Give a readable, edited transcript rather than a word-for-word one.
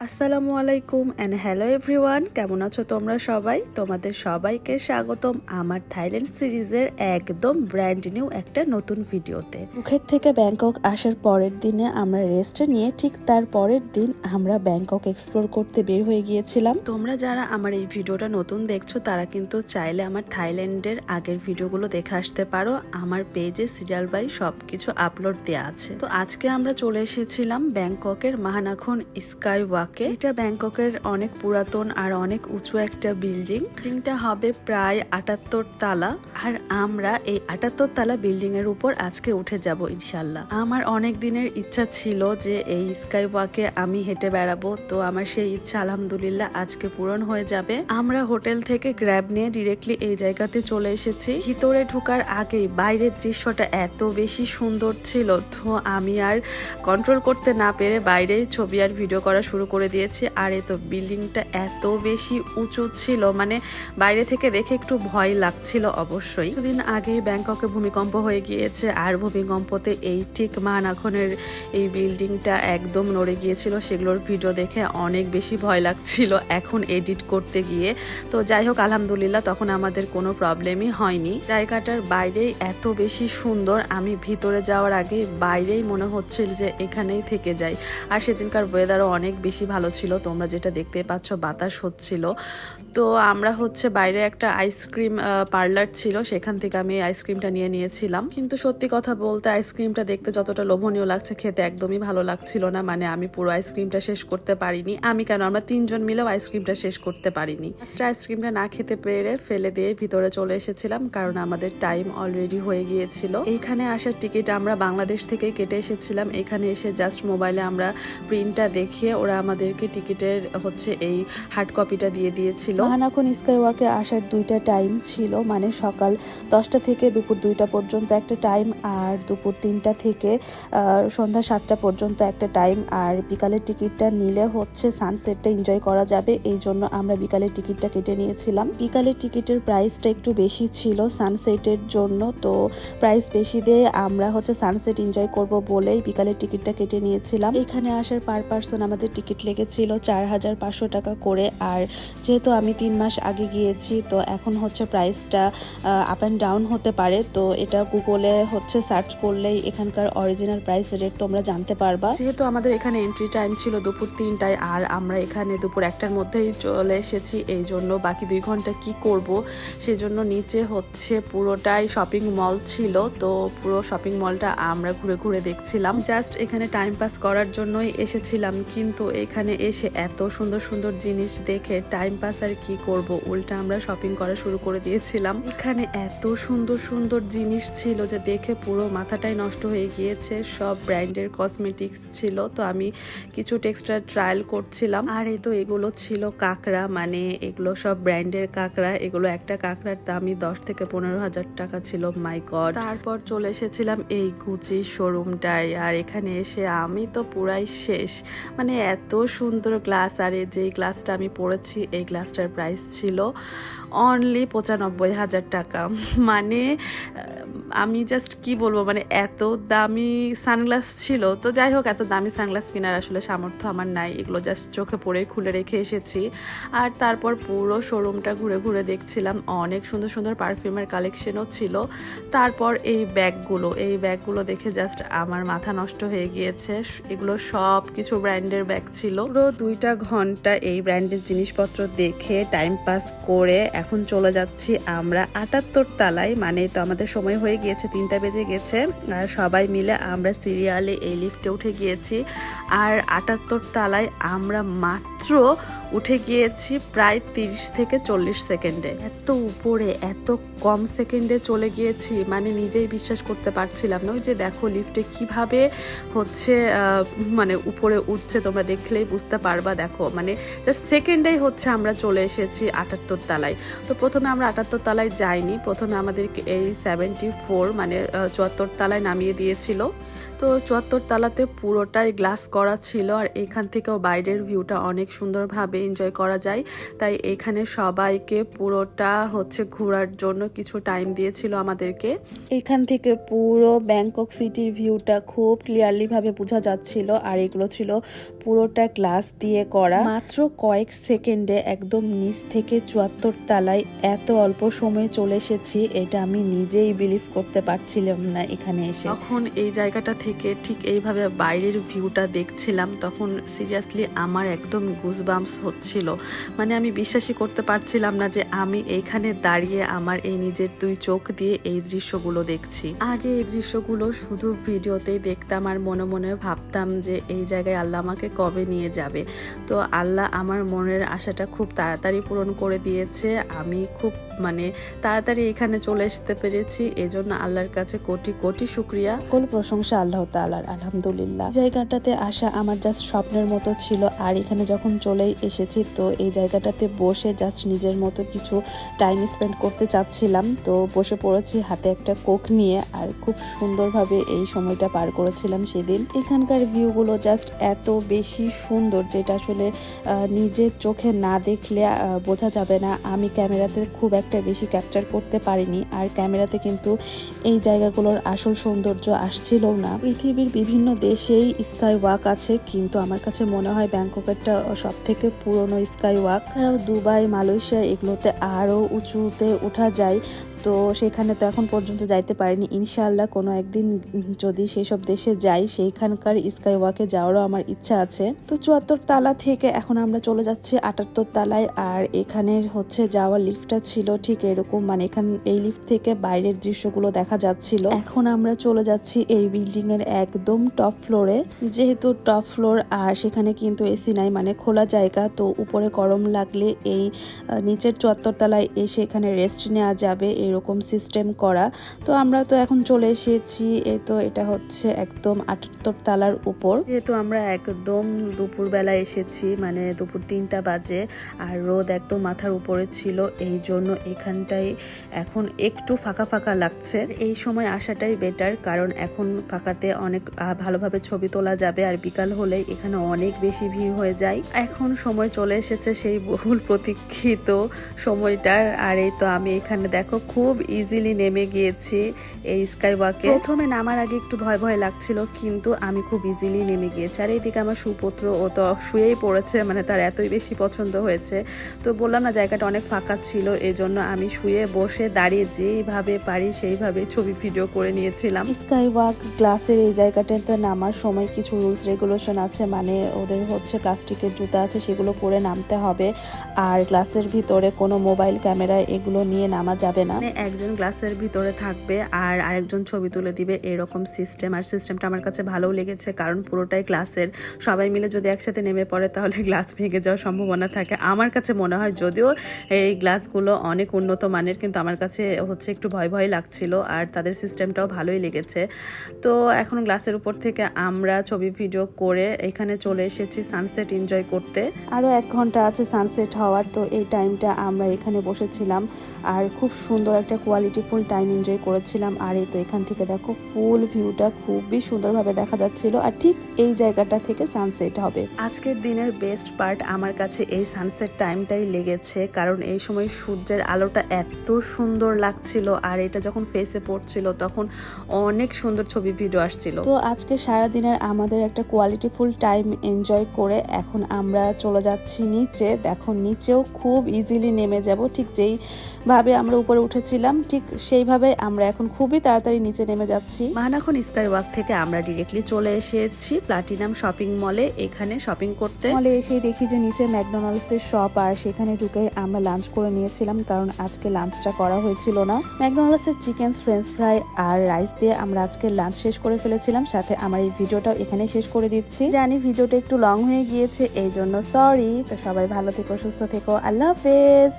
আসসালামু আলাইকুম and hello everyone, কেমন আছো তোমরা সবাই? তোমাদের সবাইকে স্বাগতম আমার থাইল্যান্ড সিরিজের একদম ব্র্যান্ড নিউ একটা নতুন ভিডিওতে। ফুকেট থেকে ব্যাংকক আসার পরের দিনে আমরা রেস্ট নিয়ে ঠিক তার পরের দিন আমরা ব্যাংকক এক্সপ্লোর করতে বের হয়ে গিয়েছিলাম। তোমরা যারা আমার এই ভিডিওটা নতুন দেখছো তারা কিন্তু চাইলে আমার থাইল্যান্ডের আগের ভিডিওগুলো দেখে আসতে পারো। আমার পেজে সিরিয়াল বাই সবকিছু আপলোড দেওয়া আছে। তো আজকে আমরা চলে এসেছিলাম ব্যাংককের মাহানাখন স্কাই ওয়াক। এটা ব্যাংককের অনেক পুরাতন আর অনেক উঁচু একটা বিল্ডিংটা হবে প্রায় 78 তালা। আর আমরা এই 78 তালা বিল্ডিং এর উপর আজকে উঠে যাব ইনশাল্লাহ। আমার অনেক দিনের ইচ্ছা ছিল যে এই স্কাই ওয়াকে আমি হেঁটে বেড়াবো, তো আমার সেই ইচ্ছা আলহামদুলিল্লাহ আজকে পূরণ হয়ে যাবে। আমরা হোটেল থেকে গ্র্যাব নিয়ে ডিরেক্টলি এই জায়গাতে চলে এসেছি। ভিতরে ঢোকার আগেই বাইরের দৃশ্যটা এত বেশি সুন্দর ছিল, তো আমি আর কন্ট্রোল করতে না পেরে বাইরেই ছবি আর ভিডিও করা শুরু করে দিয়েছি। আর এই তো বিল্ডিংটা এত বেশি উঁচু ছিল, মানে বাইরে থেকে দেখে একটু ভয় লাগছিল অবশ্যই। কিছুদিন আগে ব্যাংককে ভূমিকম্প হয়ে গিয়েছে, আর ভূমিকম্পতে এই ঠিক মাহানাখনের এই বিল্ডিংটা একদম নড়ে গিয়েছিল। সেগুলোর ভিডিও দেখে অনেক বেশি ভয় লাগছিল এখন এডিট করতে গিয়ে। তো যাই হোক আলহামদুলিল্লাহ তখন আমাদের কোনো প্রবলেমই হয়নি। জায়গাটার বাইরেই এত বেশি সুন্দর, আমি ভিতরে যাওয়ার আগে বাইরেই মনে হচ্ছিল যে এখানেই থেকে যাই। আর সেদিনকার ওয়েদারও অনেক বেশি ভালো ছিল, তোমরা যেটা দেখতে পাচ্ছ বাতাস হচ্ছিল। তো আমরা বাইরে একটা আইসক্রিম পার্লার ছিল, সেখান থেকে আমি আইসক্রিমটা নিয়ে নিয়েছিলাম। কিন্তু সত্যি কথা বলতে আইসক্রিমটা দেখতে যতটা লোভনীয় লাগছে, খেতে একদমই ভালো লাগছিল না। মানে আমি পুরো আইসক্রিমটা শেষ করতে পারিনি। আমরা তিনজন মিলেও আইসক্রিমটা শেষ করতে পারিনি। আইসক্রিমটা না খেতে পেরে ফেলে দিয়ে ভিতরে চলে এসেছিলাম, কারণ আমাদের টাইম অলরেডি হয়ে গিয়েছিল। এইখানে আসার টিকিট আমরা বাংলাদেশ থেকে কেটে এসেছিলাম। এখানে এসে জাস্ট মোবাইলে আমরা প্রিন্টটা দেখিয়ে ওরা আমাদেরকে টিকিটের এই হার্ড কপিটা দিয়ে দিয়েছিল। মাহানাখন স্কাই ওয়াকে আসার দুইটা টাইম ছিল, মানে সকাল 10টা থেকে দুপুর 2টা পর্যন্ত একটা টাইম, আর দুপুর 3টা থেকে সন্ধ্যা 7টা পর্যন্ত একটা টাইম। আর বিকালের টিকিটটা নিলে সানসেটটা এনজয় করা যাবে, এই জন্য আমরা বিকালের টিকিটটা কেটে নিয়েছিলাম। বিকালের টিকিটের প্রাইসটা একটু বেশি ছিল সানসেটের জন্য, তো প্রাইস বেশি দিয়ে আমরা সানসেট এনজয় করব বলেই বিকালের টিকিটটা কেটে নিয়েছিলাম। এখানে আসার পার পার্সন আমাদের টিকিট লেগেছিল 4500 টাকা করে। আর যেহেতু আমি 3 মাস আগে গিয়েছি, তো এখন প্রাইসটা আপ অ্যান্ড ডাউন হতে পারে। তো এটা গুগলে সার্চ করলেই এখানকার অরিজিনাল প্রাইস রেট তোমরা জানতে পারবা। যেহেতু আমাদের এখানে এন্ট্রি টাইম ছিল দুপুর 3টায়, আর আমরা এখানে দুপুর 1টার মধ্যেই চলে এসেছি, এই জন্য বাকি 2 ঘন্টা কি করব সেজন্য নিচে পুরোটাই শপিং মল ছিল। তো পুরো শপিং মলটা আমরা ঘুরে ঘুরে দেখছিলাম, জাস্ট এখানে টাইম পাস করার জন্যই এসেছিলাম। কিন্তু এখানে এসে এত সুন্দর সুন্দর জিনিস দেখে টাইম পাস আর কি করব, উল্টা আমরা শপিং করা শুরু করে দিয়েছিলাম। এখানে এত সুন্দর সুন্দর জিনিস ছিল যে দেখে পুরো মাথাটাই নষ্ট হয়ে গিয়েছে। সব ব্র্যান্ডের কসমেটিক্স ছিল, তো আমি কিছু টেক্সটাইল ট্রায়াল করছিলাম। আর এই তো এগুলো ছিল কাঁকড়া, মানে এগুলো সব ব্র্যান্ডের কাঁকড়া। এগুলো একটা কাঁকড়ার দামই 10 থেকে 15,000 টাকা ছিল। মাই গড। তারপর চলে এসেছিলাম এই গুচি শোরুমটায়, আর এখানে এসে আমি তো পুরাই শেষ। মানে এত সুন্দর গ্লাস, আর যেই গ্লাসটা আমি পরেছি এই গ্লাসটার প্রাইস ছিল অনলি 95,000 টাকা। মানে আমি জাস্ট কি বলবো, মানে এত দামি সানগ্লাস ছিল। তো যাই হোক, এত দামি সানগ্লাস কেনার আসলে সামর্থ্য আমার নাই, এগুলো জাস্ট চোখে পড়ে খুলে রেখে এসেছি। আর তারপর পুরো শোরুমটা ঘুরে ঘুরে দেখছিলাম, অনেক সুন্দর সুন্দর পারফিউমের কালেকশনও ছিল। তারপর এই ব্যাগগুলো দেখে জাস্ট আমার মাথা নষ্ট হয়ে গিয়েছে। এগুলো সব কিছু ব্র্যান্ডের ব্যাগ ছিল। পুরো 2টা ঘন্টা এই ব্র্যান্ডের জিনিসপত্র দেখে টাইম পাস করে এখন চলে যাচ্ছি আমরা 78 তালায়। মানে তো আমাদের সময় হয়ে গিয়েছে, 3টা বেজে গেছে। আর সবাই মিলে আমরা সিরিয়ালে এই লিফটে উঠে গিয়েছি। আর 78 তালায় আমরা মাত্র উঠে গিয়েছি প্রায় 30 থেকে 40 সেকেন্ডে। এত উপরে এত কম সেকেন্ডে চলে গিয়েছি, মানে নিজেই বিশ্বাস করতে পারছিলাম না। ওই যে দেখো লিফটে কিভাবে মানে উপরে উঠছে, তোমরা দেখলেই বুঝতে পারবা। দেখো মানে জাস্ট সেকেন্ডেই আমরা চলে এসেছি 78 তালায়। তো প্রথমে আমরা 78 তালায় যাইনি, প্রথমে আমাদেরকে এই 74 মানে 74 তালায় নামিয়ে দিয়েছিল। তো 74 তালাতে পুরোটাই গ্লাস করা ছিল, আর এখান থেকেও বাইরের ভিউটা অনেক সুন্দরভাবে এনজয় করা যায়। তাই এখানে সবাইকে পুরোটা ঘোরার জন্য কিছু টাইম দিয়েছিল আমাদেরকে। এখান থেকে পুরো ব্যাংকক সিটির ভিউটা খুব ক্লিয়ারলি ভাবে বোঝা যাচ্ছিল। আর এগুলো ছিল পুরোটা গ্লাস দিয়ে করা। মাত্র কয়েক সেকেন্ডে একদম নিচ থেকে 74 তলায় এত অল্প সময়ে চলে এসেছি, এটা আমি নিজেই বিলিভ করতে পারছিলাম না এখানে এসে। তখন এই জায়গাটা থেকে ঠিক এইভাবে বাইরের ভিউটা দেখছিলাম, তখন সিরিয়াসলি আমার একদম গুজবাম্পস হচ্ছিল। মানে আমি বিশ্বাসই করতে পারছিলাম না যে আমি এইখানে দাঁড়িয়ে আমার এই নিজের দুই চোখ দিয়ে এই দৃশ্যগুলো দেখছি। আগে এই দৃশ্যগুলো শুধু ভিডিওতেই দেখতাম আর মনে মনে ভাবতাম যে এই জায়গায় আল্লাহ আমাকে কবে নিয়ে যাবে। তো আল্লাহ আমার মনের আশাটা খুব তাড়াতাড়ি পূরণ করে দিয়েছে। আমি খুব তাড়াতাড়ি এখানে চলে আসতে পেরেছি, এজন্য আল্লাহর কাছে কোটি কোটি শুকরিয়া। সকল প্রশংসা আল্লাহ তাআলার, আলহামদুলিল্লাহ। জায়গাটাতে আসা আমার জাস্ট স্বপ্নের মতো ছিল, আর এখানে যখন চলে এসেছি তো এই জায়গাটাতে বসে জাস্ট নিজের মতো কিছু টাইম স্পেন্ড করতে চাচ্ছিলাম। তো বসে পড়েছি হাতে একটা কোক নিয়ে, আর খুব সুন্দরভাবে এই সময়টা পার করেছিলাম সেদিন। এখানকার ভিউগুলো জাস্ট এত বেশি সুন্দর যেটা আসলে নিজের চোখে না দেখলে বোঝা যাবে না। আমি ক্যামেরাতে খুব একটা বেশি ক্যাপচার করতে পারিনি, আর ক্যামেরাতে কিন্তু এই জায়গাগুলোর আসল সৌন্দর্য আসছিল না। পৃথিবীর বিভিন্ন দেশেই স্কাই ওয়াক আছে, কিন্তু আমার কাছে মনে হয় ব্যাংককেরটা সব থেকে পুরনো স্কাই ওয়াক। দুবাই, মালয়েশিয়া এগুলোতে আরো উঁচুতে ওঠা যায়, তো সেখানে তো এখন পর্যন্ত যাইতে পারিনি। ইনশাআল্লাহ কোনো একদিন যদি সেসব দেশে যাই সেইখানকার স্কাই ওয়াকে যাওয়ারও আমার ইচ্ছা আছে। তো 74 তালা থেকে এখন আমরা চলে যাচ্ছি 78 তালায়, আর এখানের যাওয়ার লিফটটা ছিল ঠিক এরকম, এই লিফট থেকে বাইরের দৃশ্যগুলো দেখা যাচ্ছিল। এখন আমরা চলে যাচ্ছি এই বিল্ডিং এর একদম টপ ফ্লোরে। যেহেতু টপ ফ্লোর আর সেখানে কিন্তু এসি নাই, খোলা জায়গা, তো উপরে গরম লাগলে এই নিচের 74 তলায় এসে এখানে রেস্ট নেওয়া যাবে, এরকম সিস্টেম করা। তো আমরা তো এখন চলে এসেছি, তো এটা একদম 78 তালার উপর। যেহেতু আমরা একদম দুপুর বেলা এসেছি, দুপুর 3টা বাজে, আর রোদ একদম মাথার উপরে ছিল, এই জন্য এখানটায় এখন একটু ফাঁকা ফাঁকা লাগছে। এই সময় আসাটাই বেটার, কারণ এখন ফাঁকাতে অনেক ভালোভাবে ছবি তোলা যাবে, আর বিকাল হলে এখানে অনেক বেশি ভিড় হয়ে যায়। এখন সময় চলে এসেছে সেই বহুল প্রতীক্ষিত সময়টার, আর এই তো আমি এখানে দেখো খুব ইজিলি নেমে গিয়েছি এই স্কাই ওয়াকে। প্রথমে নামার আগে একটু ভয় ভয় লাগছিল, কিন্তু আমি খুব ইজিলি নেমে গিয়েছি। আর এইদিকে আমার সুপুত্র, ও তো শুয়েই পড়েছে, তার এতই বেশি পছন্দ হয়েছে। তো বললাম না জায়গাটা অনেক ফাঁকা ছিল, এজন্য আমি শুয়ে বসে দাঁড়িয়ে যেইভাবে পারি সেইভাবে ছবি ভিডিও করে নিয়েছিলাম। স্কাই ওয়াক গ্লাসের এই জায়গাটাতে নামার সময় কিছু রুলস রেগুলেশন আছে, ওদের প্লাস্টিকের জুতা আছে, সেগুলো পরে নামতে হবে, আর গ্লাসের ভিতরে কোনো মোবাইল ক্যামেরা এগুলো নিয়ে নামা যাবে না। একজন গ্লাসের ভিতরে থাকবে আর আরেকজন ছবি তুলে দিবে, এরকম সিস্টেম। আর সিস্টেমটা আমার কাছে ভালো লেগেছে, কারণ পুরোটাই গ্লাসের। সবাই মিলে যদি একসাথে নেমে পড়ে তাহলে গ্লাস ভেঙে যাওয়ার সম্ভাবনা থাকে আমার কাছে মনে হয়। যদিও এই গ্লাসগুলো অনেক উন্নত মানের, কিন্তু আমার কাছে একটু ভয় ভয় লাগছিল, আর তাদের সিস্টেমটাও ভালোই লেগেছে। তো এখন গ্লাসের উপর থেকে আমরা ছবি ভিডিও করে এখানে চলে এসেছি সানসেট এনজয় করতে। আরো 1 ঘন্টা আছে সানসেট হওয়ার, তো এই টাইমটা আমরা এখানে বসেছিলাম আর খুব সুন্দর একটা কোয়ালিটিফুল টাইম এনজয় করেছিলাম। আর এই তো এখান থেকে দেখো ফুল ভিউটা খুবই সুন্দরভাবে দেখা যাচ্ছিল, আর ঠিক এই জায়গাটা থেকে সানসেট হবে। আজকের দিনের বেস্ট পার্ট আমার কাছে এই সানসেট টাইমটাই লেগেছে, কারণ এই সময় সূর্যের আলোটা এত সুন্দর লাগছিল, আর এটা যখন ফেসে পড়ছিল তখন অনেক সুন্দর ছবি ভিডিও আসছিল। তো আজকে সারা দিনের আমাদের একটা কোয়ালিটিফুল টাইম এনজয় করে এখন আমরা চলে যাচ্ছি নিচে। দেখো নিচেও খুব ইজিলি নেমে যাব, ঠিক যেই ভাবে আমরা উপরে উঠেছিলাম ঠিক সেইভাবে আমরা এখন খুবই তাড়াতাড়ি নিচে নেমে যাচ্ছি। মাহানাখন স্কাই ওয়াক থেকে আমরা ডিরেক্টলি চলে এসেছি প্লাটিনাম শপিং মলে, এখানে শপিং করতে। মলে এসেই দেখি যে নিচে ম্যাকডোনাল্ডস এর শপ, আর সেখানে ঢুকে আমরা লাঞ্চ করে নিয়েছিলাম, কারণ আজকে লাঞ্চটা করা হয়েছিল না। ম্যাকডোনাল্ডস এর চিকেন, ফ্রেঞ্চ ফ্রাই আর রাইস দিয়ে আমরা আজকে লাঞ্চ শেষ করে ফেলেছিলাম। সাথে আমার এই ভিডিওটাও এখানে শেষ করে দিচ্ছি। জানি ভিডিওটা একটু লং হয়ে গিয়েছে, এই জন্য সরি। তো সবাই ভালো থেকো, সুস্থ থেকো, আল্লাহ হাফেজ।